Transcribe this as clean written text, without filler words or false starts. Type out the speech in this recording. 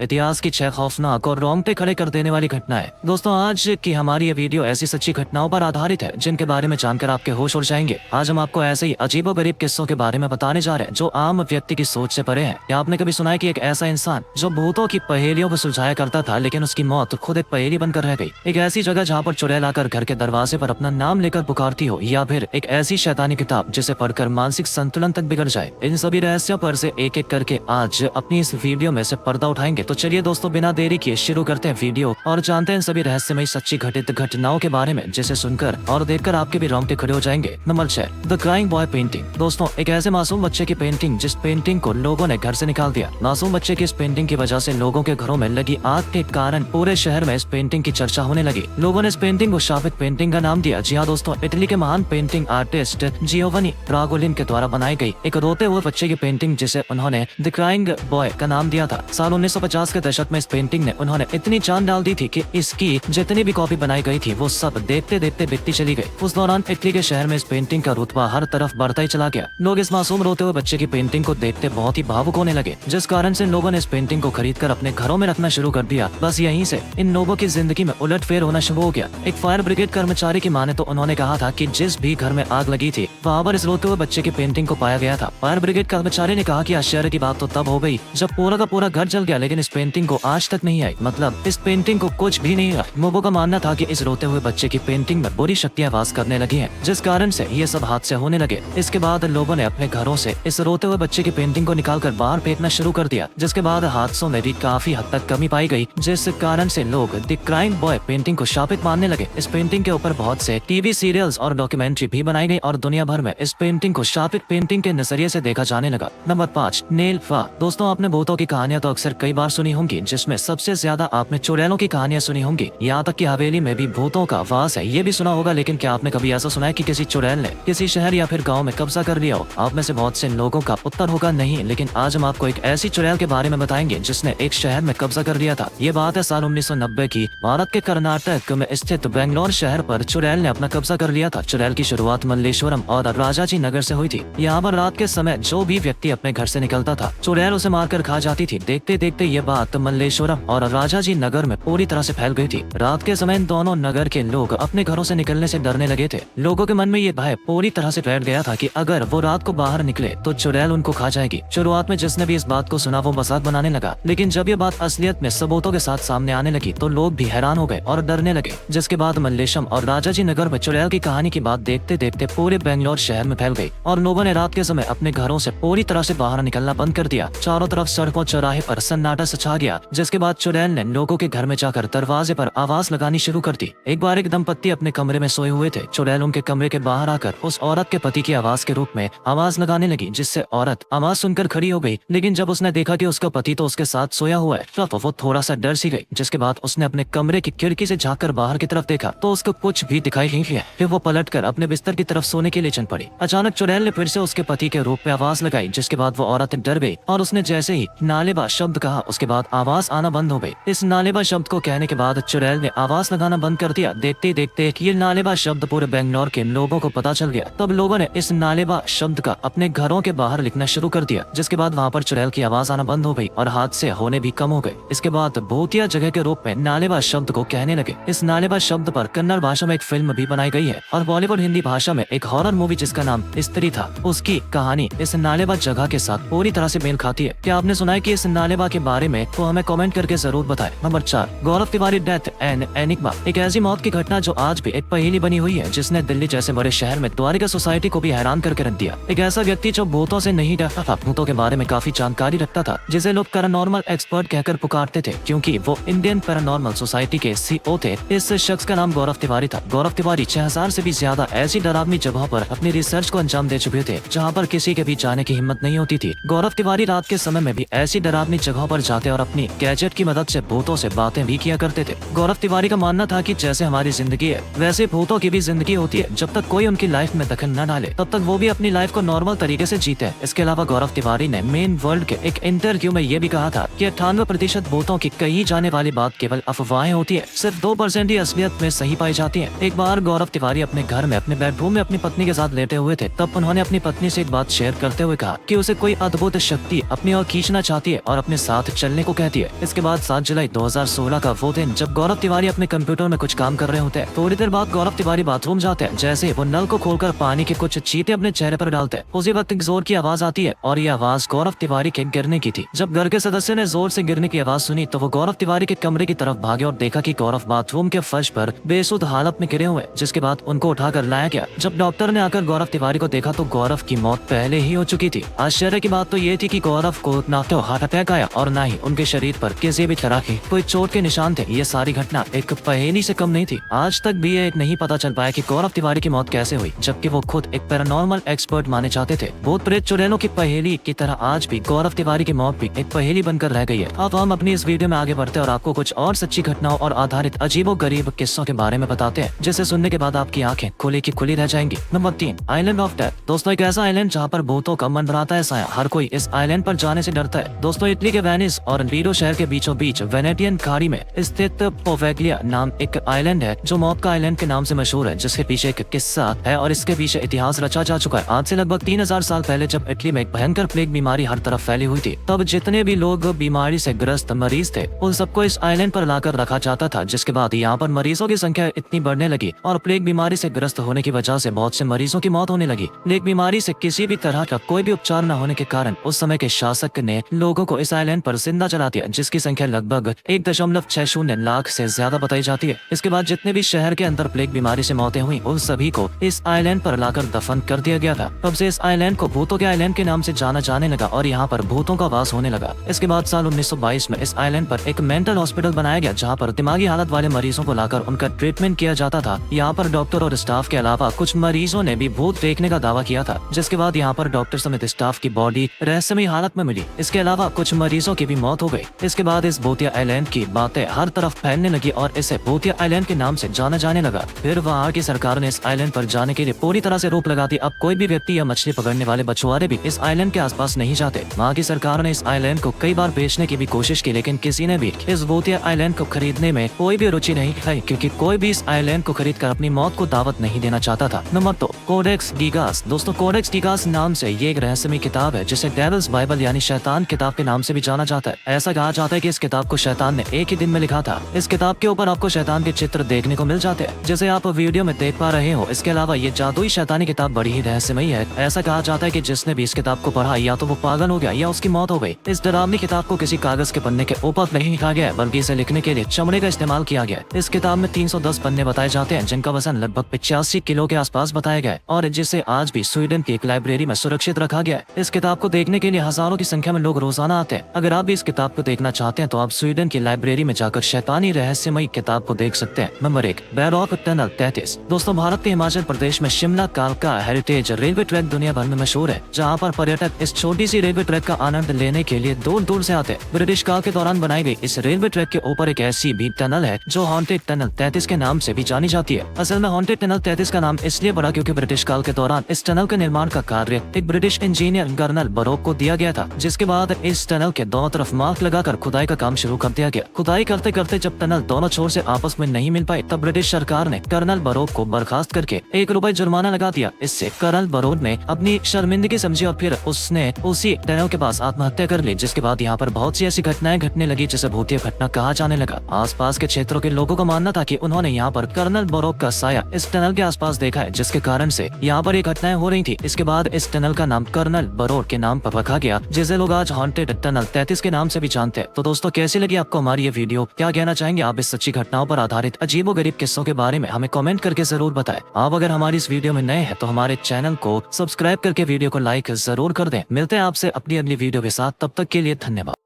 इतिहास की 6 खौफनाक और रोंगटे खड़े कर देने वाली घटनाएं। दोस्तों, आज की हमारी ये वीडियो ऐसी सच्ची घटनाओं पर आधारित है जिनके बारे में जानकर आपके होश उड़ जाएंगे। आज हम आपको ऐसे ही अजीबोगरीब किस्सों के बारे में बताने जा रहे हैं जो आम व्यक्ति की सोच से परे हैं। क्या आपने कभी सुना है कि एक ऐसा इंसान जो भूतों की पहेलियों को सुलझाया करता था, लेकिन उसकी मौत खुद एक पहेली बनकर रह गई। एक ऐसी जगह जहाँ पर चुड़ैल आकर घर के दरवाजे पर अपना नाम लेकर पुकारती हो, या फिर एक ऐसी शैतानी किताब जिसे पढ़कर मानसिक संतुलन तक बिगड़ जाए। इन सभी रहस्यों पर से एक एक करके आज अपनी इस वीडियो में से पर्दा उठाएंगे। तो चलिए दोस्तों, बिना देरी किए शुरू करते हैं वीडियो और जानते हैं सभी रहस्यमय सच्ची घटित घटनाओं के बारे में, जिसे सुनकर और देखकर आपके भी रोंगटे खड़े हो जाएंगे। Number 6, the crying boy painting. दोस्तों, एक ऐसे मासूम बच्चे की पेंटिंग जिस पेंटिंग को लोगों ने घर से निकाल दिया। मासूम बच्चे की इस पेंटिंग की वजह से लोगों के घरों में लगी आग के कारण पूरे शहर में इस पेंटिंग की चर्चा होने लगी। लोगों ने इस पेंटिंग को शापित पेंटिंग का नाम दिया। जी हाँ दोस्तों, इटली के महान पेंटिंग आर्टिस्ट जियोवनी फ्रागोलिन के द्वारा बनाई गई एक रोते हुए बच्चे की पेंटिंग, जिसे उन्होंने द क्राइंग बॉय का नाम दिया था। साल 1950 के दशक में इस पेंटिंग ने उन्होंने इतनी जान डाल दी थी कि इसकी जितनी भी कॉपी बनाई गई थी वो सब देखते देखते बिकती चली गई। उस दौरान इटली के शहर में इस पेंटिंग का रुतबा हर तरफ बढ़ता ही चला गया। लोग इस मासूम रोते हुए बच्चे की पेंटिंग को देखते बहुत ही भावुक होने लगे, जिस कारण से लोगों ने इस पेंटिंग को खरीदकर अपने घरों में रखना शुरू कर दिया। बस यहीं से इन लोगों की जिंदगी में उलटफेर होना शुरू हो गया। एक फायर ब्रिगेड कर्मचारी की माने तो उन्होंने कहा था कि जिस भी घर में आग लगी थी वहाँ पर इस रोते हुए बच्चे की पेंटिंग को पाया गया था। फायर ब्रिगेड कर्मचारी ने कहा कि आश्चर्य की बात तो तब हो गई जब पूरा का पूरा घर जल गया, लेकिन इस पेंटिंग को आज तक नहीं आई। मतलब इस पेंटिंग को कुछ भी नहीं हुआ। लोगों का मानना था कि इस रोते हुए बच्चे की पेंटिंग में बुरी शक्तियां वास करने लगी हैं, जिस कारण से ये सब हादसे होने लगे। इसके बाद लोगों ने अपने घरों से इस रोते हुए बच्चे की पेंटिंग को निकालकर बाहर फेंकना शुरू कर दिया, जिसके बाद हादसों में भी काफी हद तक कमी पाई गई, जिस कारण से लोग द क्राइंग बॉय पेंटिंग को शापित मानने लगे। इस पेंटिंग के ऊपर बहुत से टीवी सीरियल्स और डॉक्यूमेंट्री भी बनाई गई और दुनिया भर में इस पेंटिंग को शापित पेंटिंग के नजरिए से देखा जाने लगा। नंबर 5, नेल फा। दोस्तों, आपने भूतों की कहानियां तो अक्सर कई बार सुनी होंगी, जिसमें सबसे ज्यादा आपने चुड़ैलों की कहानियां सुनी होंगी। यहाँ तक कि हवेली में भी भूतों का वास है, ये भी सुना होगा। लेकिन क्या आपने कभी ऐसा सुना है कि किसी चुड़ैल ने किसी शहर या फिर गाँव में कब्जा कर लिया हो? आप में से बहुत से लोगों का उत्तर होगा नहीं, लेकिन आज हम आपको एक ऐसी चुड़ैल के बारे में बताएंगे जिसने एक शहर में कब्जा कर लिया था। ये बात है साल 1990 की। भारत के कर्नाटक में स्थित बेंगलोर शहर पर चुड़ैल ने अपना कब्जा कर लिया था। चुड़ैल की शुरुआत मल्लेश्वरम और राजाजी नगर से हुई थी। यहाँ पर रात के समय जो भी व्यक्ति अपने घर से निकलता था, चुड़ैल उसे मारकर खा जाती थी। देखते देखते ये बात मल्लेश्वरम और राजाजी नगर में पूरी तरह से फैल गई थी। रात के समय इन दोनों नगर के लोग अपने घरों से निकलने से डरने लगे थे। लोगों के मन में ये भय पूरी तरह से बैठ गया था कि अगर वो रात को बाहर निकले तो चुड़ैल उनको खा जाएगी। शुरुआत में जिसने भी इस बात को सुना वो मजाक बनाने लगा, लेकिन जब ये बात असलियत में सबूतों के साथ सामने आने लगी तो लोग भी हैरान हो गए और डरने लगे। जिसके बाद मल्लेशम और राजाजी नगर में चुड़ैल की कहानी की बात देखते देखते पूरे बेंगलोर शहर में फैल गई और लोगों ने रात के समय अपने घरों से पूरी तरह से बाहर निकलना बंद कर दिया। चारों तरफ सड़कों चौराहे पर सन्नाटा छा गया, जिसके बाद चुड़ैल ने लोगों के घर में जाकर दरवाजे पर आवाज लगानी शुरू कर दी। एक बार एक दंपत्ति अपने कमरे में सोए हुए थे। चुड़ैल उनके कमरे के बाहर आकर उस औरत के पति की आवाज के रूप में आवाज लगाने लगी, जिससे औरत आवाज सुनकर खड़ी हो गई। लेकिन जब उसने देखा कि उसका पति तो उसके साथ सोया हुआ है तो वो थोड़ा सा डर सी गई। जिसके बाद उसने अपने कमरे की खिड़की से झांककर बाहर की तरफ देखा तो उसको कुछ भी दिखाई नहीं दिया। फिर वो पलटकर अपने बिस्तर की तरफ सोने के लिए चल पड़ी। अचानक चुड़ैल ने फिर से उसके पति के रूप में आवाज लगाई, जिसके बाद वो औरत डर गई और उसने जैसे ही नालेबा शब्द कहा, उसके बाद आवाज आना बंद हो गई। इस नालेबा शब्द को कहने के बाद चुड़ैल ने आवाज लगाना बंद कर दिया। देखते ही देखते ये नालेबा शब्द पूरे बेंगलोर के लोगों को पता चल गया। तब लोगों ने इस नालेबा शब्द का अपने घरों के बाहर लिखना शुरू कर दिया, जिसके बाद वहाँ पर चुड़ैल की आवाज आना बंद हो गई और हादसे होने भी कम हो गए। इसके बाद भूतिया जगह के रूप में नालेबा शब्द को कहने लगे। इस नालेबा शब्द पर कन्नड़ भाषा में एक फिल्म भी बनाई गई है और बॉलीवुड हिंदी भाषा में एक हॉरर मूवी जिसका नाम स्त्री था, उसकी कहानी इस नालेबा जगह के साथ पूरी तरह से मेल खाती है। क्या आपने सुना है कि इस नालेबा के बारे में? तो हमें कमेंट करके जरूर बताएं। Number 4, Gaurav Tiwari death and enigma. एक ऐसी मौत की घटना जो आज भी एक पहेली बनी हुई है, जिसने दिल्ली जैसे बड़े शहर में द्वारिका सोसाइटी को भी हैरान करके रख दिया। एक ऐसा व्यक्ति जो भूतों से नहीं डरता था, भूतों के बारे में काफी जानकारी रखता था, जिसे लोग पैरानॉर्मल एक्सपर्ट कहकर पुकारते थे क्योंकि वो इंडियन पैरानॉर्मल सोसाइटी के सीईओ थे। इस शख्स का नाम गौरव तिवारी था। गौरव तिवारी 6000 से भी ज्यादा ऐसी डरावनी जगहों पर अपनी रिसर्च को अंजाम दे चुके थे जहाँ पर किसी के भी जाने की हिम्मत नहीं होती थी। गौरव तिवारी रात के समय में भी ऐसी डरावनी जगहों पर जाते और अपनी गैजेट की मदद से भूतों से बातें भी किया करते थे। गौरव तिवारी का मानना था कि जैसे हमारी जिंदगी है वैसे भूतों की भी जिंदगी होती है। जब तक कोई उनकी लाइफ में दखल न डाले तब तक वो भी अपनी लाइफ को नॉर्मल तरीके से जीते हैं। इसके अलावा गौरव तिवारी ने मेन वर्ल्ड के एक इंटरव्यू में ये भी कहा था कि 98% भूतों की कही जाने वाली बात केवल अफवाहें होती है, सिर्फ 2% ही असलियत में सही पाई जाती है। एक बार गौरव तिवारी अपने घर में अपने बेडरूम में अपनी पत्नी के साथ लेटे हुए थे, तब उन्होंने अपनी पत्नी से एक बात शेयर करते हुए कहा कि उसे कोई अद्भुत शक्ति अपनी ओर खींचना चाहती है और अपने साथ चलने को कहती है। इसके बाद 7 जुलाई 2016 का वो दिन जब गौरव तिवारी अपने कंप्यूटर में कुछ काम कर रहे होते हैं। थोड़ी देर बाद गौरव तिवारी बाथरूम जाते हैं। जैसे वो नल को खोलकर पानी के कुछ चींटे अपने चेहरे पर डालते हैं, उसी वक्त एक जोर की आवाज आती है और ये आवाज गौरव तिवारी के गिरने की थी। जब घर के सदस्य ने जोर से गिरने की आवाज सुनी तो वो गौरव तिवारी के कमरे की तरफ भागे और देखा कि गौरव बाथरूम के फर्श पर बेसुध हालत में गिरे हुए, जिसके बाद उनको उठाकर लाया गया। जब डॉक्टर ने आकर गौरव तिवारी को देखा तो गौरव की मौत पहले ही हो चुकी थी। आश्चर्य की बात तो ये थी कि गौरव को ना तो हार्ट अटैक आया और ना ही उनके शरीर पर किसी भी तरह की कोई चोट के निशान थे। ये सारी घटना एक पहेली से कम नहीं थी। आज तक भी ये नहीं पता चल पाया कि गौरव तिवारी की मौत कैसे हुई, जबकि वो खुद एक पैरानॉर्मल एक्सपर्ट माने जाते थे। भूत प्रेत चुड़ैलों की पहेली की तरह आज भी गौरव तिवारी की मौत भी एक पहेली बनकर रह गई है। अब हम अपनी इस वीडियो में आगे बढ़ते हैं और आपको कुछ और सच्ची घटनाओं और आधारित अजीबोगरीब किस्सों के बारे में बताते हैं, जिसे सुनने के बाद आपकी आंखें खुली की खुली रह जाएंगी। Number 3, island of death. दोस्तों, एक ऐसा आइलैंड जहाँ पर भूतों का मंडराता है साया। हर कोई इस आइलैंड पर जाने से डरता है। दोस्तों, इटली के वेनिस और लीडो शहर के बीचों बीच वेनेटियन खाड़ी में स्थित पोवेग्लिया नाम एक आइलैंड है जो मौत का आइलैंड के नाम से मशहूर है, जिसके पीछे एक किस्सा है और इसके पीछे इतिहास रचा जा चुका है। आज से लगभग 3000 साल पहले जब इटली में एक भयंकर प्लेग बीमारी हर तरफ फैली हुई थी, तब जितने भी लोग बीमारी से ग्रस्त मरीज थे उन सबको इस आइलैंड पर लाकर रखा जाता था। जिसके बाद यहाँ पर मरीजों की संख्या इतनी बढ़ने लगी और प्लेग बीमारी से ग्रस्त होने की वजह से बहुत से मरीजों की मौत होने लगी। प्लेग बीमारी से किसी भी तरह का कोई भी उपचार न होने के कारण उस समय के शासक ने लोगों को इस आइलैंड पर जिंदा जला दिया, जिसकी संख्या लगभग 1.60 लाख से ज्यादा बताई जाती है। इसके बाद जितने भी शहर के अंदर प्लेग बीमारी से मौतें हुई उन सभी को इस आइलैंड पर लाकर दफन कर दिया गया था। तब से इस आइलैंड को भूतों के आइलैंड के नाम से जाना जाने लगा और यहाँ पर भूतों का वास होने लगा। इसके बाद साल 1922 में इस आइलैंड पर एक मेंटल हॉस्पिटल बनाया गया, जहाँ पर दिमागी हालत वाले मरीजों को लाकर उनका ट्रीटमेंट किया जाता था। यहाँ पर डॉक्टर और स्टाफ के अलावा कुछ मरीजों ने भी भूत देखने का दावा किया था, जिसके बाद यहाँ पर डॉक्टर समेत स्टाफ की बॉडी रहस्यमयी हालत में मिली। इसके अलावा कुछ मरीजों की भी मौत हो गई। इसके बाद इस भूतिया आइलैंड की बातें हर तरफ फैलने लगी और इसे भूतिया आइलैंड के नाम से जाना जाने लगा। फिर वहाँ की सरकार ने इस आइलैंड पर जाने के लिए पूरी तरह से रोक लगा दी। अब कोई भी व्यक्ति या मछली पकड़ने वाले मछुआरे भी इस आइलैंड के आसपास नहीं जाते। वहाँ की सरकार ने इस आइलैंड को कई बार बेचने की भी कोशिश की, लेकिन किसी ने भी इस भूतिया आइलैंड को खरीदने में कोई भी रुचि नहीं दिखाई, क्योंकि कोई भी इस आइलैंड को खरीद कर अपनी मौत को दावत नहीं देना चाहता था। Number 2, Codex Gigas. दोस्तों, कोडेक्स गिगास नाम से ये एक रहस्यमयी किताब है, जिसे डेविल्स बाइबल यानी शैतान किताब के नाम से भी जाना जाता है। ऐसा कहा जाता है कि इस किताब को शैतान ने एक ही दिन में लिखा था। इस किताब के ऊपर आपको शैतान के चित्र देखने को मिल जाते हैं, जैसे आप वीडियो में देख पा रहे हो। इसके अलावा ये जादुई शैतानी किताब बड़ी ही रहस्यमयी है। ऐसा कहा जाता है कि जिसने भी इस किताब को पढ़ा या तो वो पागल हो गया या उसकी मौत हो गई। इस डरावनी किताब को किसी कागज के पन्ने के ऊपर नहीं लिखा गया, बल्कि इसे लिखने के लिए चमड़े का इस्तेमाल किया गया। इस किताब में 310 पन्ने बताए जाते हैं, जिनका वजन लगभग 85 किलो के आसपास बताया गया है और जिसे आज भी स्वीडन की एक लाइब्रेरी में सुरक्षित रखा गया है। इस किताब को देखने के लिए हजारों की संख्या में लोग रोजाना आते हैं। अगर आप भी इस किताब को देखना चाहते हैं तो आप स्वीडन की लाइब्रेरी में जाकर शैतानी रहस्यमयी किताब को देख सकते हैं। Number 1, barrack tunnel 33। दोस्तों, भारत के हिमाचल प्रदेश में शिमला कालका हेरिटेज रेलवे ट्रैक दुनिया भर में मशहूर है, जहाँ पर पर्यटक इस छोटी सी रेलवे ट्रैक का आनंद लेने के लिए दूर दूर से आते हैं। ब्रिटिश काल के दौरान बनाई गई इस रेलवे ट्रैक के ऊपर एक ऐसी भी टनल है जो हॉन्टेड टनल 33 के नाम से भी जानी जाती है। असल में हॉन्टेड टनल 33 का नाम इसलिए पड़ा क्योंकि ब्रिटिश काल के दौरान इस टनल के निर्माण का कार्य एक ब्रिटिश इंजीनियर कर्नल बरोक को दिया गया था, जिसके बाद इस टनल के दोनों तरफ मार्क लगाकर खुदाई का काम शुरू कर दिया गया। खुदाई करते करते जब टनल दोनों छोर से आपस में नहीं मिल पाई, तब ब्रिटिश सरकार ने कर्नल बरोक को बर्खास्त करके ₹1 जुर्माना लगा दिया। इससे कर्नल बरोक ने अपनी शर्मिंदगी समझी और फिर उसने उसी टनल के पास आत्महत्या कर ली। जिसके बाद यहाँ पर बहुत सी ऐसी घटनाएं घटने लगी जिसे भूतिया घटना कहा जाने लगा। आसपास के क्षेत्रों के लोगों का मानना था कि उन्होंने यहाँ पर कर्नल बरोक का साया इस टनल के आसपास देखा है, जिसके कारण से यहाँ पर ये घटनाएं हो रही थी। इसके बाद इस टनल का नाम कर्नल बरोक के नाम पर रखा गया, जिसे लोग आज हॉन्टेड टनल 33 के नाम से भी जानते हैं। तो दोस्तों, कैसी लगी आपको हमारी ये वीडियो? क्या कहना चाहेंगे आप इस सच्ची घटनाओं पर आधारित अजीबोगरीब किस्सों के बारे में? हमें कमेंट करके जरूर बताएं। आप अगर हमारी इस वीडियो में नए हैं तो हमारे चैनल को सब्सक्राइब करके वीडियो को लाइक जरूर कर दें। मिलते हैं आपसे अपनी अगली वीडियो के साथ, तब तक के लिए धन्यवाद।